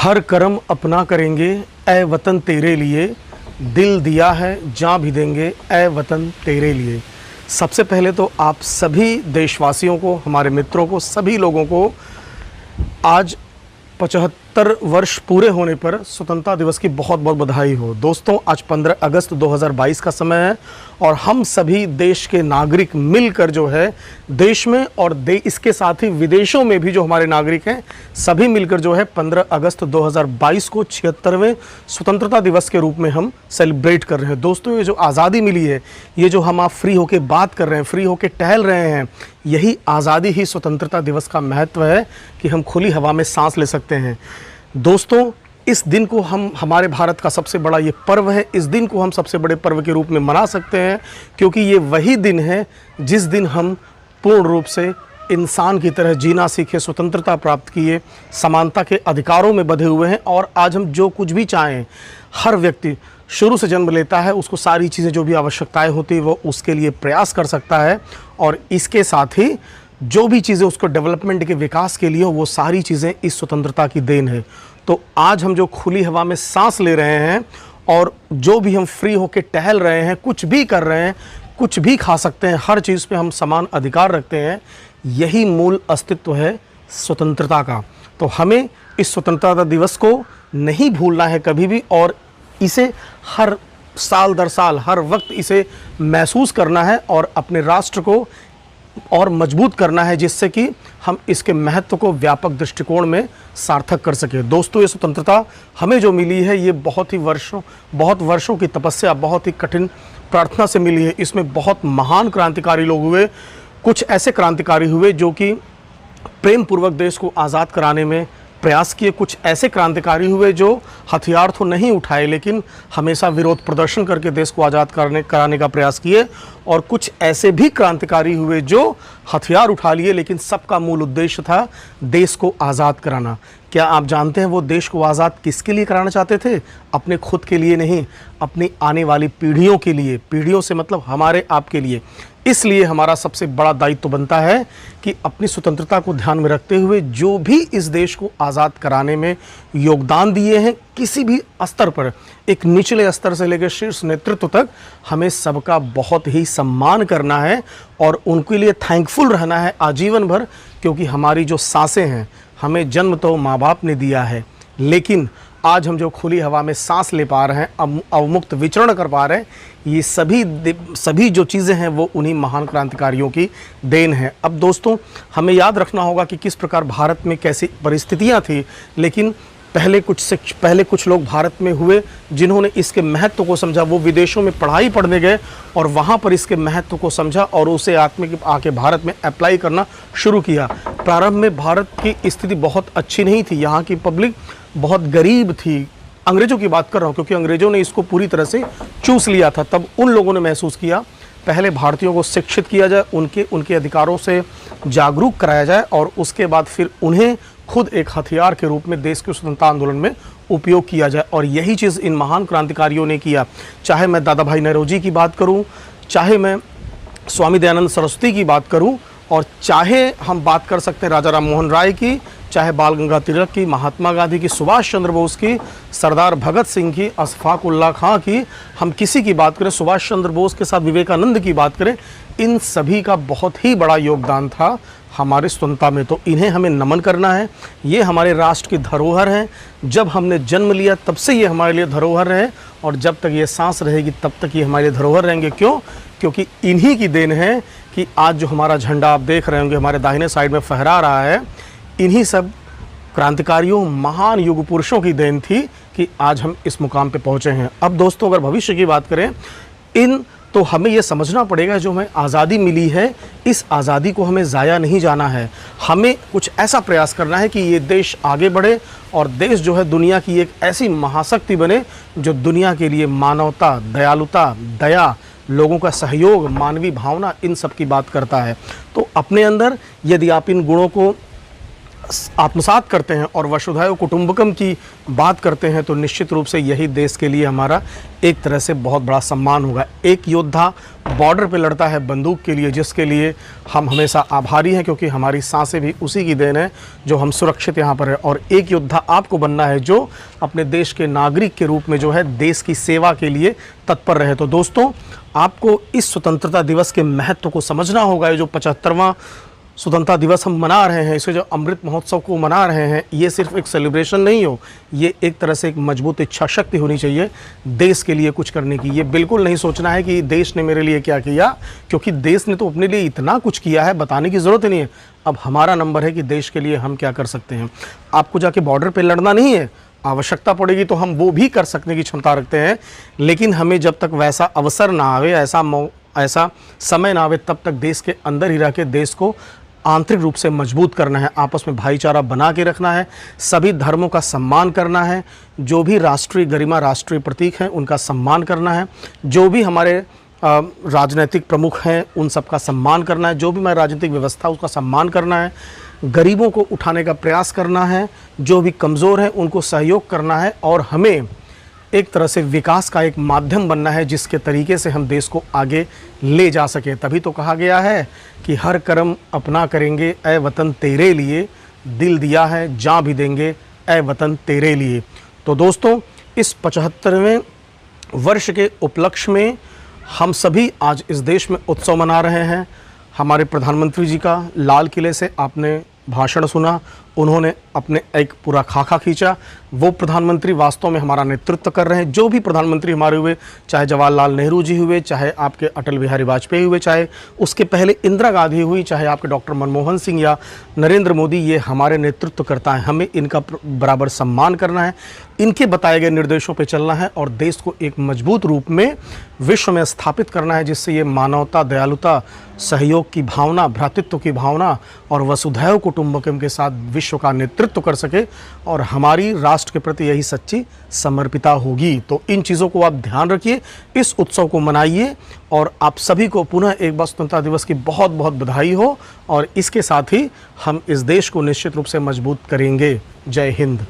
हर कर्म अपना करेंगे ए वतन तेरे लिए, दिल दिया है जान भी देंगे ए वतन तेरे लिए। सबसे पहले तो आप सभी देशवासियों को, हमारे मित्रों को, सभी लोगों को आज 75 वर्ष पूरे होने पर स्वतंत्रता दिवस की बहुत बहुत बधाई हो। दोस्तों, आज 15 अगस्त 2022 का समय है और हम सभी देश के नागरिक मिलकर जो है देश में और इसके साथ ही विदेशों में भी जो हमारे नागरिक हैं सभी मिलकर जो है 15 अगस्त 2022 को 76वें स्वतंत्रता दिवस के रूप में हम सेलिब्रेट कर रहे हैं। दोस्तों, ये जो आज़ादी मिली है, ये जो हम आप फ्री होके बात कर रहे हैं, फ्री होके टहल रहे हैं, यही आज़ादी ही स्वतंत्रता दिवस का महत्व है कि हम खुली हवा में सांस ले सकते हैं। दोस्तों, इस दिन को हम, हमारे भारत का सबसे बड़ा ये पर्व है, इस दिन को हम सबसे बड़े पर्व के रूप में मना सकते हैं क्योंकि ये वही दिन है जिस दिन हम पूर्ण रूप से इंसान की तरह जीना सीखे, स्वतंत्रता प्राप्त किए, समानता के अधिकारों में बंधे हुए हैं और आज हम जो कुछ भी चाहें, हर व्यक्ति शुरू से जन्म लेता है उसको सारी चीज़ें जो भी आवश्यकताएं होती है वो उसके लिए प्रयास कर सकता है और इसके साथ ही जो भी चीज़ें उसको डेवलपमेंट के विकास के लिए हो वो सारी चीज़ें इस स्वतंत्रता की देन है। तो आज हम जो खुली हवा में सांस ले रहे हैं और जो भी हम फ्री होकर टहल रहे हैं, कुछ भी कर रहे हैं, कुछ भी खा सकते हैं, हर चीज़ पे हम समान अधिकार रखते हैं, यही मूल अस्तित्व है स्वतंत्रता का। तो हमें इस स्वतंत्रता दिवस को नहीं भूलना है कभी भी और इसे हर साल दर साल, हर वक्त इसे महसूस करना है और अपने राष्ट्र को और मजबूत करना है जिससे कि हम इसके महत्व को व्यापक दृष्टिकोण में सार्थक कर सकें। दोस्तों, ये स्वतंत्रता हमें जो मिली है ये बहुत वर्षों की तपस्या, बहुत ही कठिन प्रार्थना से मिली है। इसमें बहुत महान क्रांतिकारी लोग हुए, कुछ ऐसे क्रांतिकारी हुए जो कि प्रेम पूर्वक देश को आज़ाद कराने में प्रयास किए, कुछ ऐसे क्रांतिकारी हुए जो हथियार तो नहीं उठाए लेकिन हमेशा विरोध प्रदर्शन करके देश को आज़ाद कराने का प्रयास किए और कुछ ऐसे भी क्रांतिकारी हुए जो हथियार उठा लिए लेकिन सबका मूल उद्देश्य था देश को आज़ाद कराना। क्या आप जानते हैं वो देश को आज़ाद किसके लिए कराना चाहते थे? अपने खुद के लिए नहीं, अपनी आने वाली पीढ़ियों के लिए। पीढ़ियों से मतलब हमारे आपके लिए। इसलिए हमारा सबसे बड़ा दायित्व बनता है कि अपनी स्वतंत्रता को ध्यान में रखते हुए जो भी इस देश को आज़ाद कराने में योगदान दिए हैं किसी भी स्तर पर, एक निचले स्तर से लेकर शीर्ष नेतृत्व तक, हमें सबका बहुत ही सम्मान करना है और उनके लिए थैंकफुल रहना है आजीवन भर क्योंकि हमारी जो सांसें हैं, हमें जन्म तो माँ बाप ने दिया है लेकिन आज हम जो खुली हवा में सांस ले पा रहे हैं, अवमुक्त विचरण कर पा रहे हैं, ये सभी जो चीज़ें हैं वो उन्हीं महान क्रांतिकारियों की देन है। अब दोस्तों, हमें याद रखना होगा कि किस प्रकार भारत में कैसी परिस्थितियां थी, लेकिन पहले कुछ लोग भारत में हुए जिन्होंने इसके महत्व को समझा। वो विदेशों में पढ़ाई पढ़ने गए और वहाँ पर इसके महत्व को समझा और उसे आके भारत में अप्लाई करना शुरू किया। प्रारंभ में भारत की स्थिति बहुत अच्छी नहीं थी, यहाँ की पब्लिक बहुत गरीब थी। अंग्रेज़ों की बात कर रहा हूँ क्योंकि अंग्रेज़ों ने इसको पूरी तरह से चूस लिया था। तब उन लोगों ने महसूस किया पहले भारतीयों को शिक्षित किया जाए, उनके अधिकारों से जागरूक कराया जाए और उसके बाद फिर उन्हें खुद एक हथियार के रूप में देश के स्वतंत्रता आंदोलन में उपयोग किया जाए। और यही चीज़ इन महान क्रांतिकारियों ने किया। चाहे मैं दादा भाई नौरोजी की बात करूं, चाहे मैं स्वामी दयानंद सरस्वती की बात करूं और चाहे हम बात कर सकते हैं राजा राम मोहन राय की, चाहे बाल गंगाधर तिलक की, महात्मा गांधी की, सुभाष चंद्र बोस की, सरदार भगत सिंह की, अशफाक उल्लाह खां की, हम किसी की बात करें, सुभाष चंद्र बोस के साथ विवेकानंद की बात करें, इन सभी का बहुत ही बड़ा योगदान था हमारे स्वतंत्रता में। तो इन्हें हमें नमन करना है। ये हमारे राष्ट्र की धरोहर हैं। जब हमने जन्म लिया तब से ये हमारे लिए धरोहर है और जब तक ये सांस रहेगी तब तक ये हमारे लिए धरोहर रहेंगे। क्यों? क्योंकि इन्हीं की देन है कि आज जो हमारा झंडा आप देख रहे होंगे हमारे दाहिने साइड में फहरा रहा है, इन्हीं सब क्रांतिकारियों, महान युग पुरुषों की देन थी कि आज हम इस मुकाम पे पहुँचे हैं। अब दोस्तों, अगर भविष्य की बात करें तो हमें ये समझना पड़ेगा जो हमें आज़ादी मिली है, इस आज़ादी को हमें ज़ाया नहीं जाना है। हमें कुछ ऐसा प्रयास करना है कि ये देश आगे बढ़े और देश जो है दुनिया की एक ऐसी महाशक्ति बने जो दुनिया के लिए मानवता, दयालुता, दया, लोगों का सहयोग, मानवीय भावना, इन सब की बात करता है। तो अपने अंदर यदि आप इन गुणों को आत्मसात करते हैं और वसुधैव कुटुंबकम की बात करते हैं तो निश्चित रूप से यही देश के लिए हमारा एक तरह से बहुत बड़ा सम्मान होगा। एक योद्धा बॉर्डर पे लड़ता है बंदूक के लिए, जिसके लिए हम हमेशा आभारी हैं, क्योंकि हमारी सांसें भी उसी की देन है जो हम सुरक्षित यहाँ पर है। और एक योद्धा आपको बनना है जो अपने देश के नागरिक के रूप में जो है देश की सेवा के लिए तत्पर रहे। तो दोस्तों, आपको इस स्वतंत्रता दिवस के महत्व को समझना होगा। ये जो 75वां स्वतंत्रता दिवस हम मना रहे हैं, इसे जो अमृत महोत्सव को मना रहे हैं, ये सिर्फ एक सेलिब्रेशन नहीं हो, ये एक तरह से एक मजबूत इच्छा शक्ति होनी चाहिए देश के लिए कुछ करने की। ये बिल्कुल नहीं सोचना है कि देश ने मेरे लिए क्या किया, क्योंकि देश ने तो अपने लिए इतना कुछ किया है, बताने की ज़रूरत ही नहीं है। अब हमारा नंबर है कि देश के लिए हम क्या कर सकते हैं। आपको जाके बॉर्डर पर लड़ना नहीं है, आवश्यकता पड़ेगी तो हम वो भी कर सकने की क्षमता रखते हैं, लेकिन हमें जब तक वैसा अवसर ना आवे, ऐसा समय ना आवे, तब तक देश के अंदर ही रह के देश को आंतरिक रूप से मजबूत करना है, आपस में भाईचारा बना के रखना है, सभी धर्मों का सम्मान करना है, जो भी राष्ट्रीय गरिमा, राष्ट्रीय प्रतीक हैं उनका सम्मान करना है, जो भी हमारे राजनीतिक प्रमुख हैं उन सब का सम्मान करना है, जो भी हमारी राजनीतिक व्यवस्था उसका सम्मान करना है, गरीबों को उठाने का प्रयास करना है, जो भी कमज़ोर हैं उनको सहयोग करना है, और हमें एक तरह से विकास का एक माध्यम बनना है जिसके तरीके से हम देश को आगे ले जा सकें। तभी तो कहा गया है कि हर कर्म अपना करेंगे ए वतन तेरे लिए, दिल दिया है जान भी देंगे ए वतन तेरे लिए। तो दोस्तों, इस 75वें वर्ष के उपलक्ष्य में हम सभी आज इस देश में उत्सव मना रहे हैं। हमारे प्रधानमंत्री जी का लाल किले से आपने भाषण सुना, उन्होंने अपने एक पूरा खाका खींचा। वो प्रधानमंत्री वास्तव में हमारा नेतृत्व कर रहे हैं। जो भी प्रधानमंत्री हमारे हुए, चाहे जवाहरलाल नेहरू जी हुए, चाहे आपके अटल बिहारी वाजपेयी हुए, चाहे उसके पहले इंदिरा गांधी हुई, चाहे आपके डॉक्टर मनमोहन सिंह या नरेंद्र मोदी, ये हमारे नेतृत्व करता है। हमें इनका बराबर सम्मान करना है, इनके बताए गए निर्देशों पर चलना है और देश को एक मजबूत रूप में विश्व में स्थापित करना है, जिससे ये मानवता, दयालुता, सहयोग की भावना, भ्रातृत्व की भावना और वसुधैव कुटुंबकम के साथ विश्व का नेतृत्व कर सके और हमारी राष्ट्र के प्रति यही सच्ची समर्पिता होगी। तो इन चीज़ों को आप ध्यान रखिए, इस उत्सव को मनाइए और आप सभी को पुनः एक बार स्वतंत्रता दिवस की बहुत बहुत बधाई हो। और इसके साथ ही हम इस देश को निश्चित रूप से मजबूत करेंगे। जय हिंद।